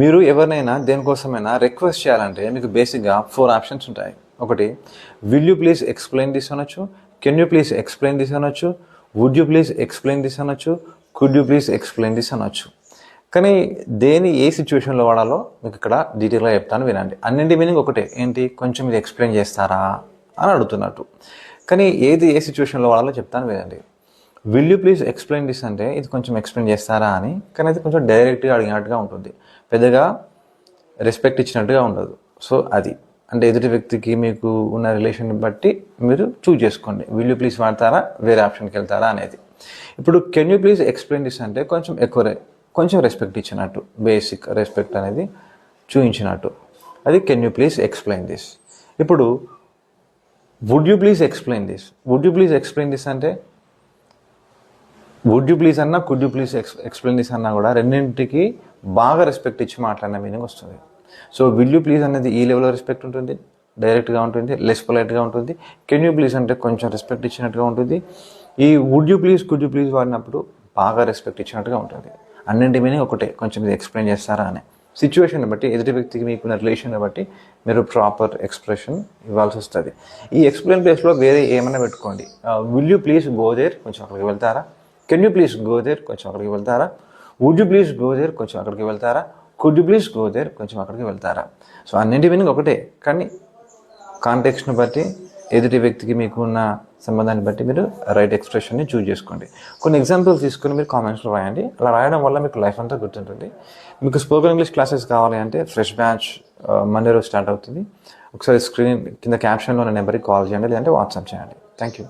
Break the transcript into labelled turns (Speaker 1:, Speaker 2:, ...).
Speaker 1: మీరు ఎవరినైనా దేనికోసమైనా రిక్వెస్ట్ చేయాలంటే మీకు బేసిక్గా 4 ఆప్షన్స్ ఉంటాయి. ఒకటి, will you please explain this అనొచ్చు, can you please explain this అనొచ్చు, would you please explain this అనొచ్చు, could you please explain this అనొచ్చు. కానీ ఏ సిచ్యువేషన్లో వాడాలో మీకు ఇక్కడ డీటెయిల్గా చెప్తాను, వినండి. అన్నింటి మీనింగ్ ఒకటే, ఏంటి, కొంచెం ఇది ఎక్స్ప్లెయిన్ చేస్తారా అని అడుగుతున్నట్టు. కానీ ఏ సిచ్యువేషన్లో వాడాలో చెప్తాను, వినండి. Will you please explain this అంటే ఇది కొంచెం ఎక్స్ప్లెయిన్ చేస్తారా అని, కానీ అది కొంచెం డైరెక్ట్గా అడిగినట్టుగా ఉంటుంది, పెద్దగా రెస్పెక్ట్ ఇచ్చినట్టుగా ఉండదు. సో అది అంటే ఎదుటి వ్యక్తికి మీకు ఉన్న రిలేషన్ బట్టి మీరు చూజ్ చేసుకోండి, విల్ యూ ప్లీజ్ వాడతారా, వేరే ఆప్షన్కి వెళ్తారా అనేది. ఇప్పుడు can you please explain this అంటే కొంచెం రెస్పెక్ట్ ఇచ్చినట్టు, బేసిక్ రెస్పెక్ట్ అనేది చూపించినట్టు, అది can you please explain this. ఇప్పుడు would you please explain this, would you please explain this అంటే వుడ్ యూ ప్లీజ్ అన్నా, could you please explain this అన్నా కూడా రెండింటికి బాగా రెస్పెక్ట్ ఇచ్చి మాట్లాడిన మీనింగ్ వస్తుంది. సో విల్ యూ ప్లీజ్ అనేది ఈ లెవెల్లో రెస్పెక్ట్ ఉంటుంది, డైరెక్ట్గా ఉంటుంది, లెస్ పొలైట్గా ఉంటుంది. కెన్ యూ ప్లీజ్ అంటే కొంచెం రెస్పెక్ట్ ఇచ్చినట్టుగా ఉంటుంది. ఈ would you please, could you please వాడినప్పుడు బాగా రెస్పెక్ట్ ఇచ్చినట్టుగా ఉంటుంది. అన్నింటి మీనింగ్ ఒకటే, కొంచెం ఇది ఎక్స్ప్లెయిన్ చేస్తారా అని. సిచ్యువేషన్ బట్టి, ఎదుటి వ్యక్తికి మీకున్న రిలేషన్ బట్టి మీరు ప్రాపర్ ఎక్స్ప్రెషన్ ఇవ్వాల్సి వస్తుంది. ఈ ఎక్స్ప్లెయిన్ ప్లేస్లో వేరే ఏమైనా పెట్టుకోండి. Will you please go there, కొంచెం అక్కడికి వెళ్తారా. Can you please go there, కొంచెం అక్కడికి వెళ్తారా. Would you please go there, కొంచెం అక్కడికి వెళ్తారా. Could you please go there, కొంచెం అక్కడికి వెళ్తారా. సో అన్నింటి మీనింగ్ ఒకటే, కానీ కాంటెక్స్ట్ని బట్టి, ఎదుటి వ్యక్తికి మీకు ఉన్న సంబంధాన్ని బట్టి మీరు రైట్ ఎక్స్ప్రెషన్ని చూజ్ చేసుకోండి. కొన్ని ఎగ్జాంపుల్స్ తీసుకుని మీరు కామెంట్స్లో రాయండి. అలా రాయడం వల్ల మీకు లైఫ్ అంతా గుర్తుంటుంది. మీకు స్పోకెన్ ఇంగ్లీష్ క్లాసెస్ కావాలి అంటే ఫ్రెష్ బ్యాచ్ మండే రోజు స్టార్ట్ అవుతుంది. ఒకసారి స్క్రీన్ కింద క్యాప్షన్లో నా నెంబర్కి కాల్ చేయండి, లేదంటే వాట్సాప్ చేయండి. Thank you.